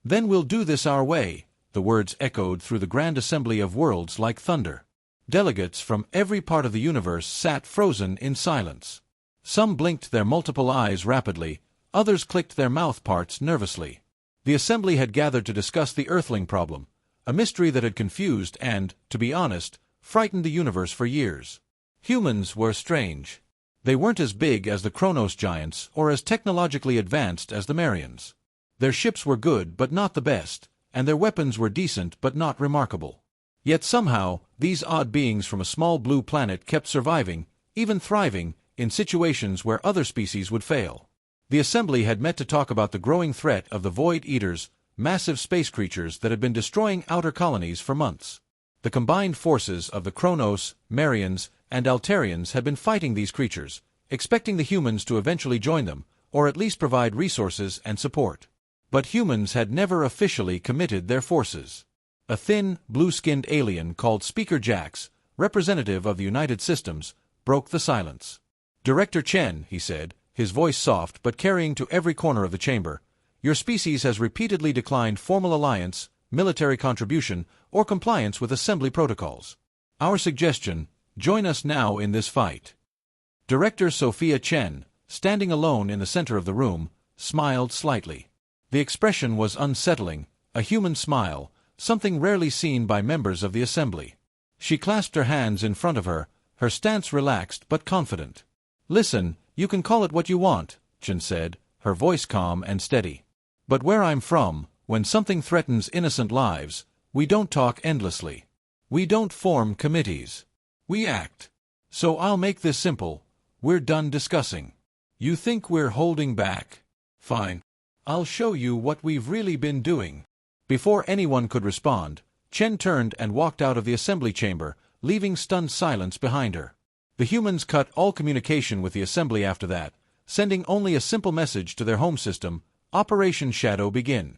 "Then we'll do this our way," the words echoed through the grand assembly of worlds like thunder. Delegates from every part of the universe sat frozen in silence. Some blinked their multiple eyes rapidly, others clicked their mouth parts nervously. The assembly had gathered to discuss the Earthling problem, a mystery that had confused and, to be honest, frightened the universe for years. Humans were strange. They weren't as big as the Chronos giants or as technologically advanced as the Marians. Their ships were good but not the best, and their weapons were decent but not remarkable. Yet somehow, these odd beings from a small blue planet kept surviving, even thriving, in situations where other species would fail. The assembly had met to talk about the growing threat of the Void Eaters, massive space creatures that had been destroying outer colonies for months. The combined forces of the Chronos, Marians, and Altarians had been fighting these creatures, expecting the humans to eventually join them, or at least provide resources and support. But humans had never officially committed their forces. A thin, blue-skinned alien called Speaker Jax, representative of the United Systems, broke the silence. "Director Chen," he said, his voice soft but carrying to every corner of the chamber, "your species has repeatedly declined formal alliance, military contribution, or compliance with assembly protocols. Our suggestion, join us now in this fight." Director Sophia Chen, standing alone in the center of the room, smiled slightly. The expression was unsettling, a human smile, something rarely seen by members of the assembly. She clasped her hands in front of her, her stance relaxed but confident. "Listen, you can call it what you want," Chen said, her voice calm and steady. "But where I'm from, when something threatens innocent lives, we don't talk endlessly. We don't form committees. We act. So I'll make this simple. We're done discussing. You think we're holding back? Fine. I'll show you what we've really been doing." Before anyone could respond, Chen turned and walked out of the assembly chamber, leaving stunned silence behind her. The humans cut all communication with the assembly after that, sending only a simple message to their home system: Operation Shadow begin.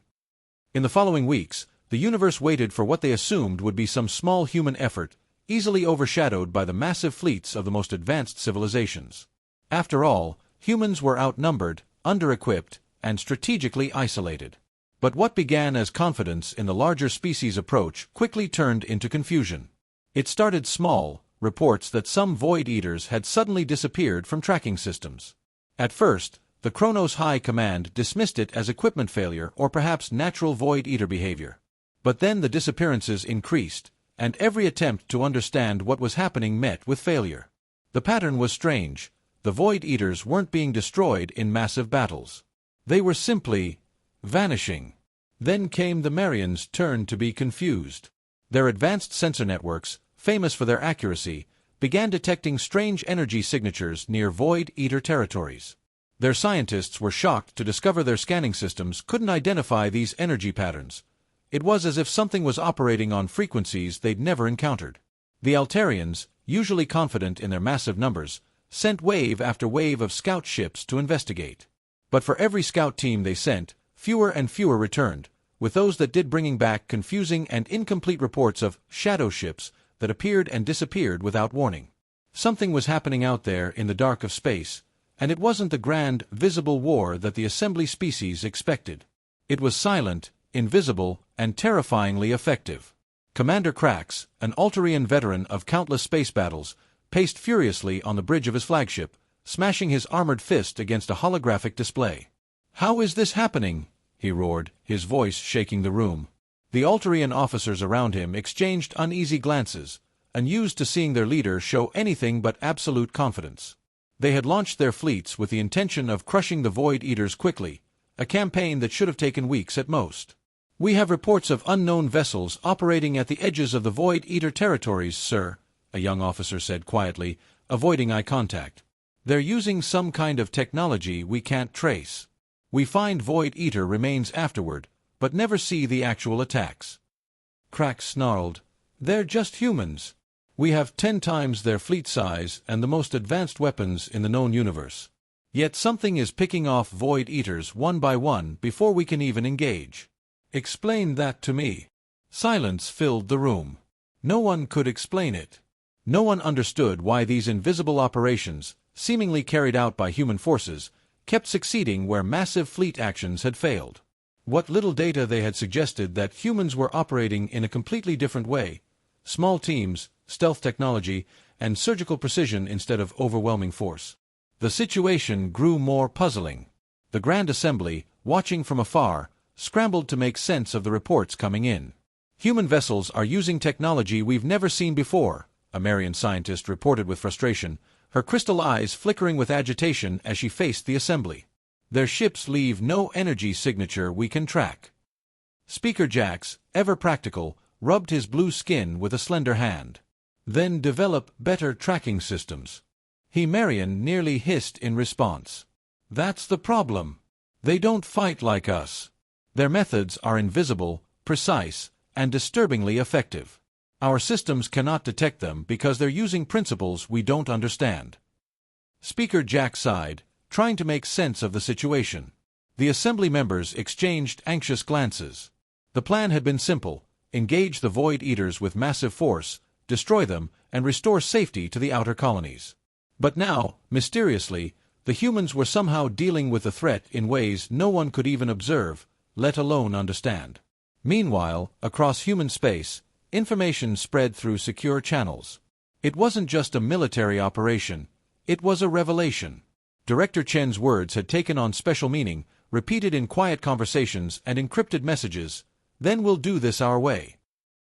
In the following weeks, the universe waited for what they assumed would be some small human effort, easily overshadowed by the massive fleets of the most advanced civilizations. After all, humans were outnumbered, under-equipped, and strategically isolated. But what began as confidence in the larger species' approach quickly turned into confusion. It started small, reports that some Void Eaters had suddenly disappeared from tracking systems. At first, the Chronos High Command dismissed it as equipment failure or perhaps natural Void Eater behavior. But then the disappearances increased, and every attempt to understand what was happening met with failure. The pattern was strange. The Void Eaters weren't being destroyed in massive battles. They were simply vanishing. Then came the Marians' turn to be confused. Their advanced sensor networks, famous for their accuracy, began detecting strange energy signatures near Void Eater territories. Their scientists were shocked to discover their scanning systems couldn't identify these energy patterns. It was as if something was operating on frequencies they'd never encountered. The Altarians, usually confident in their massive numbers, sent wave after wave of scout ships to investigate. But for every scout team they sent, fewer and fewer returned, with those that did bringing back confusing and incomplete reports of shadow ships that appeared and disappeared without warning. Something was happening out there in the dark of space, and it wasn't the grand, visible war that the assembly species expected. It was silent, invisible, and terrifyingly effective. Commander Krax, an Altarian veteran of countless space battles, paced furiously on the bridge of his flagship, smashing his armored fist against a holographic display. "How is this happening?" he roared, his voice shaking the room. The Altarian officers around him exchanged uneasy glances, unused to seeing their leader show anything but absolute confidence. They had launched their fleets with the intention of crushing the Void Eaters quickly, a campaign that should have taken weeks at most. "We have reports of unknown vessels operating at the edges of the Void Eater territories, sir," a young officer said quietly, avoiding eye contact. "They're using some kind of technology we can't trace. We find Void Eater remains afterward, but never see the actual attacks." Krax snarled, "They're just humans. We have 10 times their fleet size and the most advanced weapons in the known universe. Yet something is picking off Void Eaters one by one before we can even engage. Explain that to me." Silence filled the room. No one could explain it. No one understood why these invisible operations, seemingly carried out by human forces, kept succeeding where massive fleet actions had failed. What little data they had suggested that humans were operating in a completely different way. Small teams, stealth technology, and surgical precision instead of overwhelming force. The situation grew more puzzling. The Grand Assembly, watching from afar, scrambled to make sense of the reports coming in. Human vessels are using technology we've never seen before, a Marian scientist reported with frustration, her crystal eyes flickering with agitation as she faced the assembly. Their ships leave no energy signature we can track. Speaker Jax, ever practical, rubbed his blue skin with a slender hand. Then develop better tracking systems. Marian nearly hissed in response. That's the problem. They don't fight like us. Their methods are invisible, precise, and disturbingly effective. Our systems cannot detect them because they're using principles we don't understand. Speaker Jax sighed, trying to make sense of the situation. The assembly members exchanged anxious glances. The plan had been simple: engage the Void Eaters with massive force, destroy them, and restore safety to the outer colonies. But now, mysteriously, the humans were somehow dealing with the threat in ways no one could even observe, let alone understand. Meanwhile, across human space, information spread through secure channels. It wasn't just a military operation, it was a revelation. Director Chen's words had taken on special meaning, repeated in quiet conversations and encrypted messages, "Then we'll do this our way."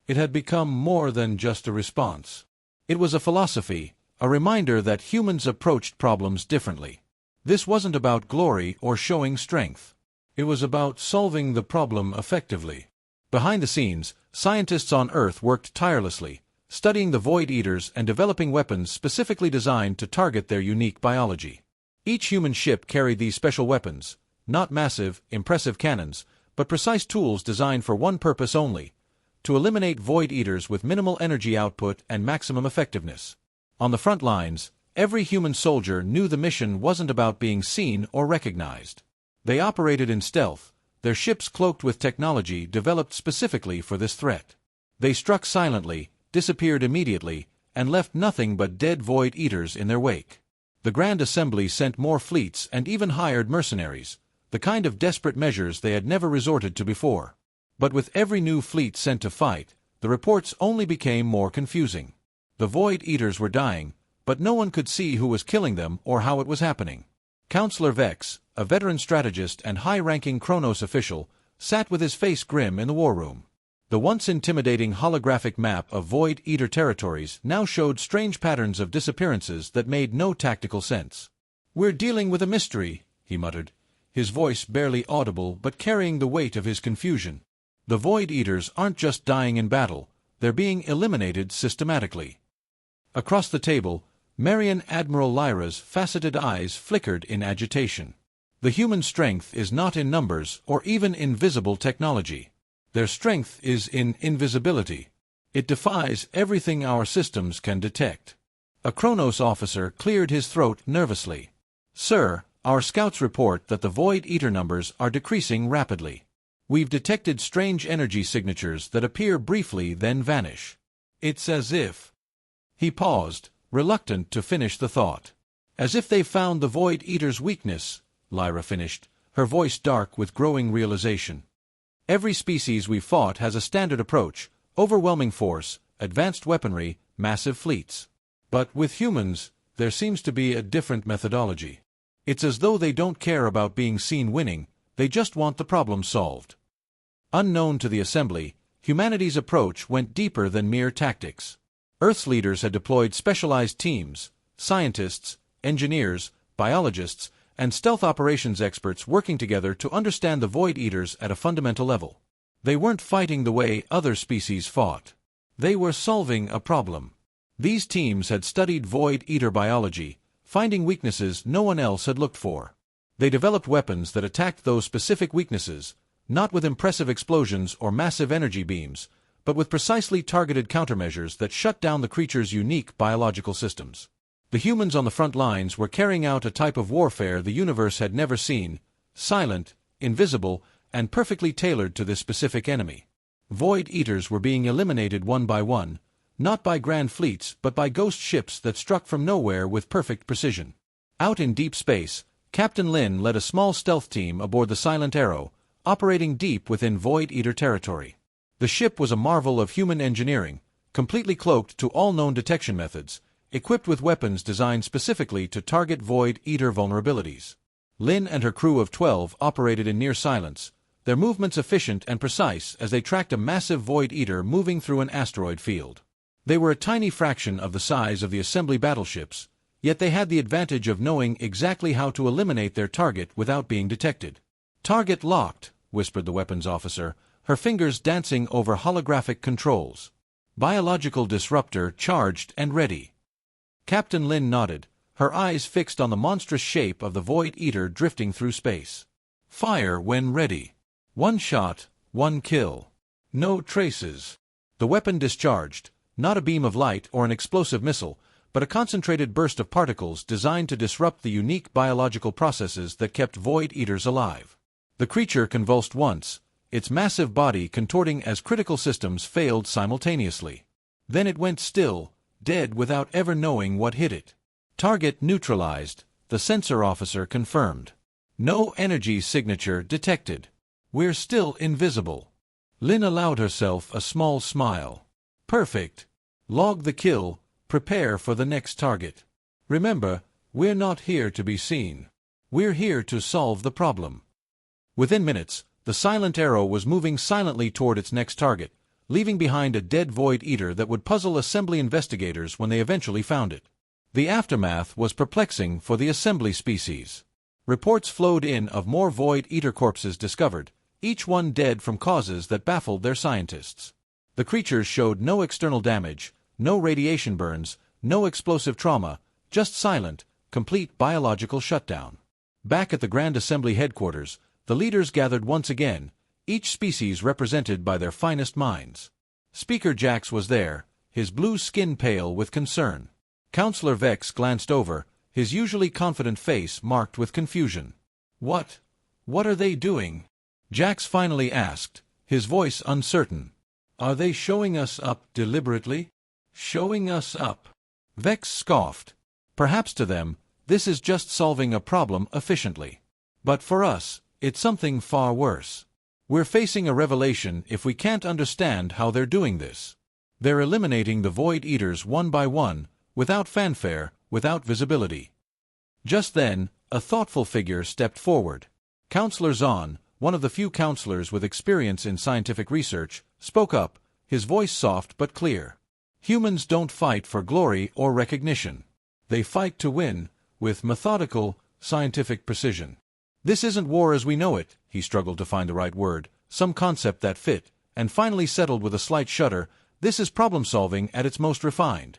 It had become more than just a response. It was a philosophy, a reminder that humans approached problems differently. This wasn't about glory or showing strength. It was about solving the problem effectively. Behind the scenes, scientists on Earth worked tirelessly, studying the Void Eaters and developing weapons specifically designed to target their unique biology. Each human ship carried these special weapons, not massive, impressive cannons, but precise tools designed for one purpose only: to eliminate Void Eaters with minimal energy output and maximum effectiveness. On the front lines, every human soldier knew the mission wasn't about being seen or recognized. They operated in stealth, their ships cloaked with technology developed specifically for this threat. They struck silently, disappeared immediately, and left nothing but dead Void Eaters in their wake. The Grand Assembly sent more fleets and even hired mercenaries, the kind of desperate measures they had never resorted to before. But with every new fleet sent to fight, the reports only became more confusing. The Void Eaters were dying, but no one could see who was killing them or how it was happening. Counselor Vex, a veteran strategist and high-ranking Kronos official, sat with his face grim in the war room. The once intimidating holographic map of Void Eater territories now showed strange patterns of disappearances that made no tactical sense. "We're dealing with a mystery," he muttered, his voice barely audible but carrying the weight of his confusion. "The Void Eaters aren't just dying in battle, they're being eliminated systematically." Across the table, Marian Admiral Lyra's faceted eyes flickered in agitation. The human strength is not in numbers or even invisible technology. Their strength is in invisibility. It defies everything our systems can detect. A Kronos officer cleared his throat nervously. "Sir, our scouts report that the Void Eater numbers are decreasing rapidly. We've detected strange energy signatures that appear briefly then vanish. It's as if—" He paused, reluctant to finish the thought. "As if they've found the Void Eater's weakness," Lyra finished, her voice dark with growing realization. "Every species we've fought has a standard approach: overwhelming force, advanced weaponry, massive fleets. But with humans, there seems to be a different methodology. It's as though they don't care about being seen winning, they just want the problem solved." Unknown to the Assembly, humanity's approach went deeper than mere tactics. Earth's leaders had deployed specialized teams, scientists, engineers, biologists, and stealth operations experts working together to understand the Void Eaters at a fundamental level. They weren't fighting the way other species fought. They were solving a problem. These teams had studied Void Eater biology, finding weaknesses no one else had looked for. They developed weapons that attacked those specific weaknesses, not with impressive explosions or massive energy beams, but with precisely targeted countermeasures that shut down the creature's unique biological systems. The humans on the front lines were carrying out a type of warfare the universe had never seen: silent, invisible, and perfectly tailored to this specific enemy. Void Eaters were being eliminated one by one, not by grand fleets but by ghost ships that struck from nowhere with perfect precision. Out in deep space, Captain Lin led a small stealth team aboard the Silent Arrow, operating deep within Void Eater territory. The ship was a marvel of human engineering, completely cloaked to all known detection methods, equipped with weapons designed specifically to target Void Eater vulnerabilities. Lin and her crew of 12 operated in near silence, their movements efficient and precise as they tracked a massive Void Eater moving through an asteroid field. They were a tiny fraction of the size of the assembly battleships, yet they had the advantage of knowing exactly how to eliminate their target without being detected. "Target locked," whispered the weapons officer, her fingers dancing over holographic controls. "Biological disruptor charged and ready." Captain Lin nodded, her eyes fixed on the monstrous shape of the Void Eater drifting through space. "Fire when ready. 1 shot, 1 kill. No traces." The weapon discharged, not a beam of light or an explosive missile, but a concentrated burst of particles designed to disrupt the unique biological processes that kept Void Eaters alive. The creature convulsed once, its massive body contorting as critical systems failed simultaneously. Then it went still, dead without ever knowing what hit it. "Target neutralized," the sensor officer confirmed. "No energy signature detected. We're still invisible." Lin allowed herself a small smile. "Perfect. Log the kill, prepare for the next target. Remember, we're not here to be seen. We're here to solve the problem." Within minutes, the Silent Arrow was moving silently toward its next target, leaving behind a dead Void Eater that would puzzle assembly investigators when they eventually found it. The aftermath was perplexing for the assembly species. Reports flowed in of more Void Eater corpses discovered, each one dead from causes that baffled their scientists. The creatures showed no external damage, no radiation burns, no explosive trauma, just silent, complete biological shutdown. Back at the Grand Assembly headquarters, the leaders gathered once again, each species represented by their finest minds. Speaker Jax was there, his blue skin pale with concern. Counselor Vex glanced over, his usually confident face marked with confusion. What are they doing?" Jax finally asked, his voice uncertain. "Are they showing us up deliberately?" "Showing us up?" Vex scoffed. "Perhaps to them, this is just solving a problem efficiently. But for us, it's something far worse. We're facing a revelation if we can't understand how they're doing this. They're eliminating the Void Eaters one by one, without fanfare, without visibility." Just then, a thoughtful figure stepped forward. Counselor Zahn, one of the few counselors with experience in scientific research, spoke up, his voice soft but clear. "Humans don't fight for glory or recognition. They fight to win, with methodical, scientific precision. This isn't war as we know it," he struggled to find the right word, some concept that fit, and finally settled with a slight shudder, "this is problem-solving at its most refined."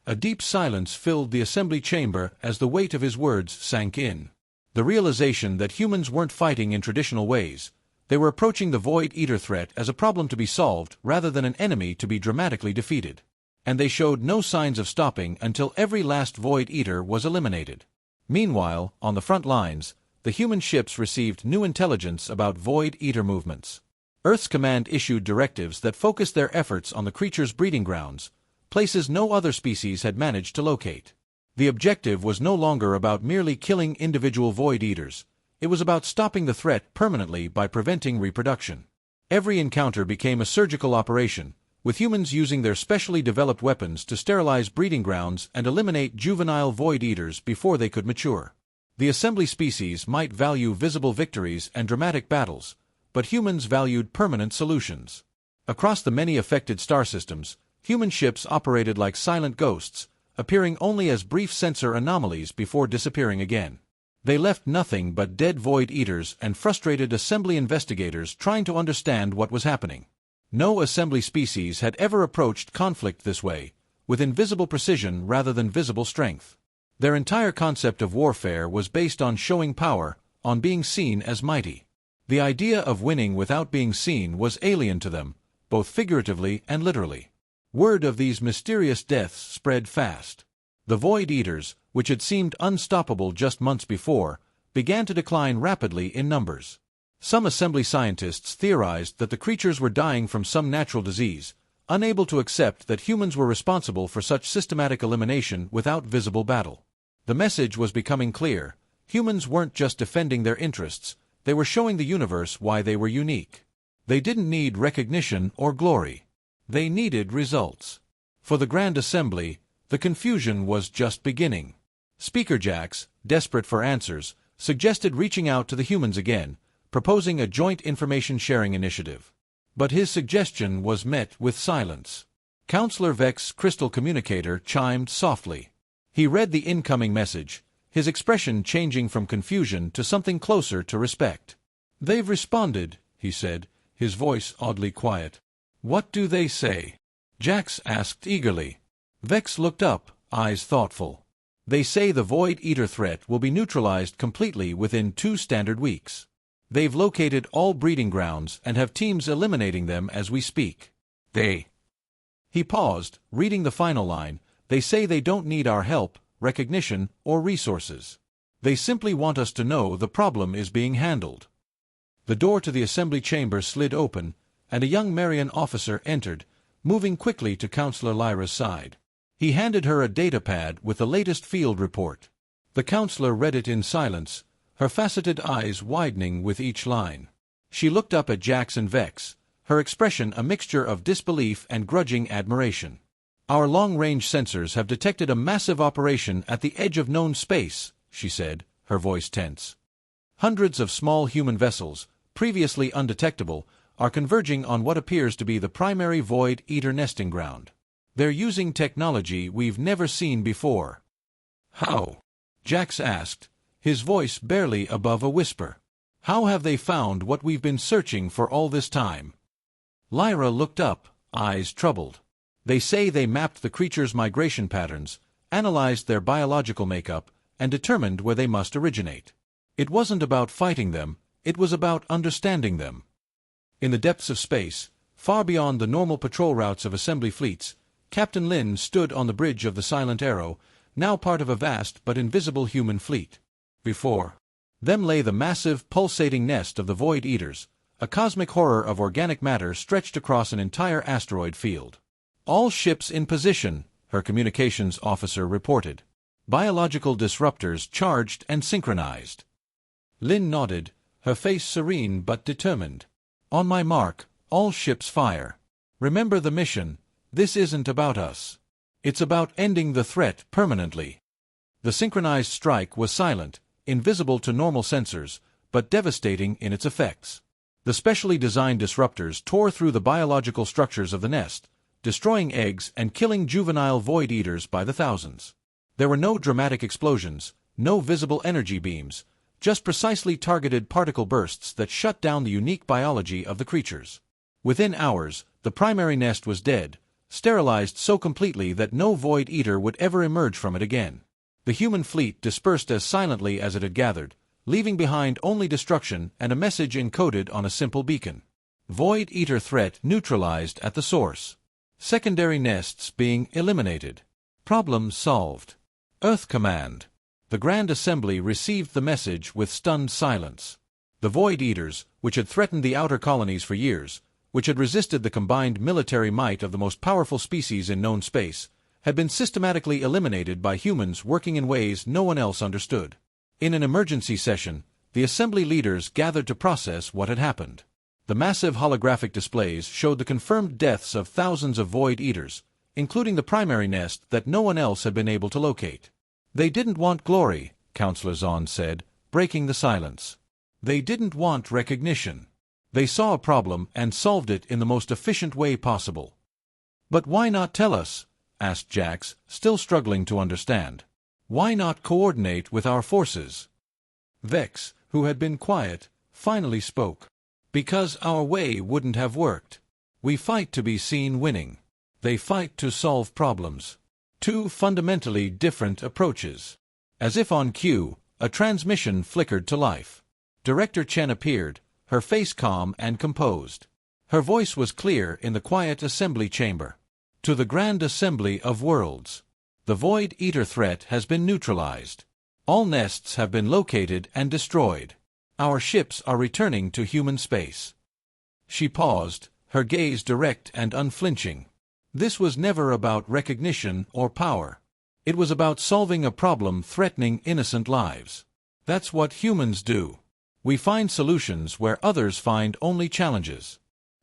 A deep silence filled the assembly chamber as the weight of his words sank in. The realization that humans weren't fighting in traditional ways. They were approaching the Void Eater threat as a problem to be solved rather than an enemy to be dramatically defeated. And they showed no signs of stopping until every last Void Eater was eliminated. Meanwhile, on the front lines, the human ships received new intelligence about Void Eater movements. Earth's command issued directives that focused their efforts on the creatures' breeding grounds, places no other species had managed to locate. The objective was no longer about merely killing individual Void Eaters. It was about stopping the threat permanently by preventing reproduction. Every encounter became a surgical operation, with humans using their specially developed weapons to sterilize breeding grounds and eliminate juvenile Void Eaters before they could mature. The assembly species might value visible victories and dramatic battles, but humans valued permanent solutions. Across the many affected star systems, human ships operated like silent ghosts, appearing only as brief sensor anomalies before disappearing again. They left nothing but dead Void Eaters and frustrated assembly investigators trying to understand what was happening. No assembly species had ever approached conflict this way, with invisible precision rather than visible strength. Their entire concept of warfare was based on showing power, on being seen as mighty. The idea of winning without being seen was alien to them, both figuratively and literally. Word of these mysterious deaths spread fast. The Void Eaters, which had seemed unstoppable just months before, began to decline rapidly in numbers. Some assembly scientists theorized that the creatures were dying from some natural disease, unable to accept that humans were responsible for such systematic elimination without visible battle. The message was becoming clear: humans weren't just defending their interests, They were showing the universe why they were unique. They didn't need recognition or glory. They needed results. For the Grand Assembly, the confusion was just beginning. Speaker Jax, desperate for answers, suggested reaching out to the humans again, proposing a joint information-sharing initiative. But his suggestion was met with silence. Counselor Vex's crystal communicator chimed softly. He read the incoming message, his expression changing from confusion to something closer to respect. "They've responded," he said, his voice oddly quiet. "What do they say?" Jax asked eagerly. Vex looked up, eyes thoughtful. "They say the Void Eater threat will be neutralized completely within 2 standard weeks. They've located all breeding grounds and have teams eliminating them as we speak. They—" He paused, reading the final line. "They say they don't need our help, recognition, or resources. They simply want us to know the problem is being handled." The door to the assembly chamber slid open, and a young Marian officer entered, moving quickly to Counselor Lyra's side. He handed her a datapad with the latest field report. The counselor read it in silence, her faceted eyes widening with each line. She looked up at Jax and Vex, her expression a mixture of disbelief and grudging admiration. "Our long-range sensors have detected a massive operation at the edge of known space," she said, her voice tense. "Hundreds of small human vessels, previously undetectable, are converging on what appears to be the primary Void Eater nesting ground. They're using technology we've never seen before." "How?" Jax asked, his voice barely above a whisper. "How have they found what we've been searching for all this time?" Lyra looked up, eyes troubled. "They say they mapped the creatures' migration patterns, analyzed their biological makeup, and determined where they must originate. It wasn't about fighting them, it was about understanding them." In the depths of space, far beyond the normal patrol routes of assembly fleets, Captain Lin stood on the bridge of the Silent Arrow, now part of a vast but invisible human fleet. Before them lay the massive, pulsating nest of the Void Eaters, a cosmic horror of organic matter stretched across an entire asteroid field. "All ships in position," her communications officer reported. "Biological disruptors charged and synchronized." Lin nodded, her face serene but determined. "On my mark, all ships fire. Remember the mission. This isn't about us. It's about ending the threat permanently." The synchronized strike was silent, invisible to normal sensors, but devastating in its effects. The specially designed disruptors tore through the biological structures of the nest, destroying eggs and killing juvenile Void Eaters by the thousands. There were no dramatic explosions, no visible energy beams, just precisely targeted particle bursts that shut down the unique biology of the creatures. Within hours, the primary nest was dead, sterilized so completely that no Void Eater would ever emerge from it again. The human fleet dispersed as silently as it had gathered, leaving behind only destruction and a message encoded on a simple beacon. Void Eater threat neutralized at the source. Secondary nests being eliminated. Problem solved. Earth Command. The Grand Assembly received the message with stunned silence. The Void Eaters, which had threatened the outer colonies for years, which had resisted the combined military might of the most powerful species in known space, had been systematically eliminated by humans working in ways no one else understood. In an emergency session, the Assembly leaders gathered to process what had happened. The massive holographic displays showed the confirmed deaths of thousands of Void Eaters, including the primary nest that no one else had been able to locate. "They didn't want glory," Counselor Zahn said, breaking the silence. "They didn't want recognition. They saw a problem and solved it in the most efficient way possible." "But why not tell us?" asked Jax, still struggling to understand. "Why not coordinate with our forces?" Vex, who had been quiet, finally spoke. "Because our way wouldn't have worked. We fight to be seen winning. They fight to solve problems. 2 fundamentally different approaches." As if on cue, a transmission flickered to life. Director Chen appeared, her face calm and composed. Her voice was clear in the quiet assembly chamber. "To the Grand Assembly of Worlds. The Void Eater threat has been neutralized. All nests have been located and destroyed. Our ships are returning to human space." She paused, her gaze direct and unflinching. This was never about recognition or power. It was about solving a problem threatening innocent lives. That's what humans do. We find solutions where others find only challenges.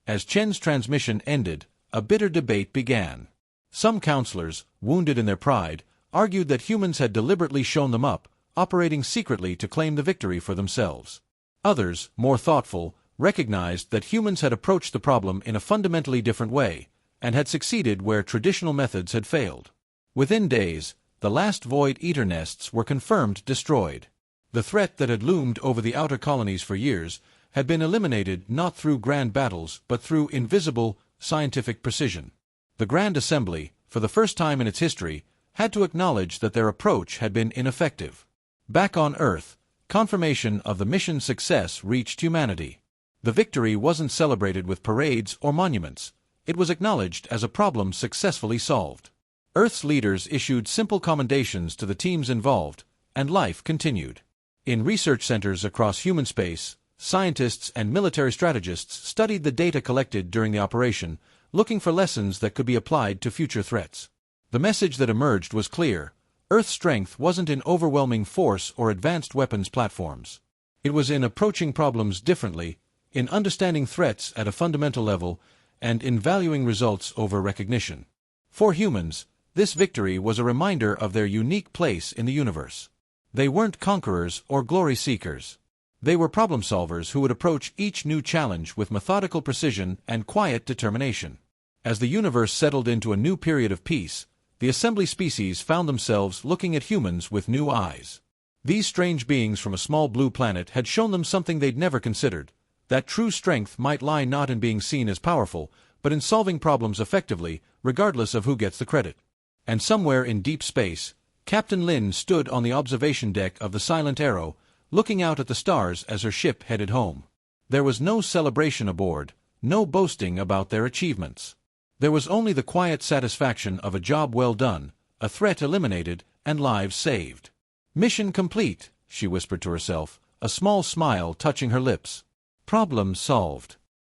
As Chen's transmission ended, a bitter debate began. Some counselors, wounded in their pride, argued that humans had deliberately shown them up, operating secretly to claim the victory for themselves. Others, more thoughtful, recognized that humans had approached the problem in a fundamentally different way, and had succeeded where traditional methods had failed. Within days, the last Void Eater nests were confirmed destroyed. The threat that had loomed over the outer colonies for years had been eliminated not through grand battles but through invisible, scientific precision. The Grand Assembly, for the first time in its history, had to acknowledge that their approach had been ineffective. Back on Earth, confirmation of the mission's success reached humanity. The victory wasn't celebrated with parades or monuments. It was acknowledged as a problem successfully solved. Earth's leaders issued simple commendations to the teams involved, and life continued. In research centers across human space, scientists and military strategists studied the data collected during the operation, looking for lessons that could be applied to future threats. The message that emerged was clear. Earth's strength wasn't in overwhelming force or advanced weapons platforms. It was in approaching problems differently, in understanding threats at a fundamental level, and in valuing results over recognition. For humans, this victory was a reminder of their unique place in the universe. They weren't conquerors or glory seekers. They were problem solvers who would approach each new challenge with methodical precision and quiet determination. As the universe settled into a new period of peace, the assembly species found themselves looking at humans with new eyes. These strange beings from a small blue planet had shown them something they'd never considered, that true strength might lie not in being seen as powerful, but in solving problems effectively, regardless of who gets the credit. And somewhere in deep space, Captain Lin stood on the observation deck of the Silent Arrow, looking out at the stars as her ship headed home. There was no celebration aboard, no boasting about their achievements. There was only the quiet satisfaction of a job well done, a threat eliminated, and lives saved. "Mission complete," she whispered to herself, a small smile touching her lips. "Problem solved."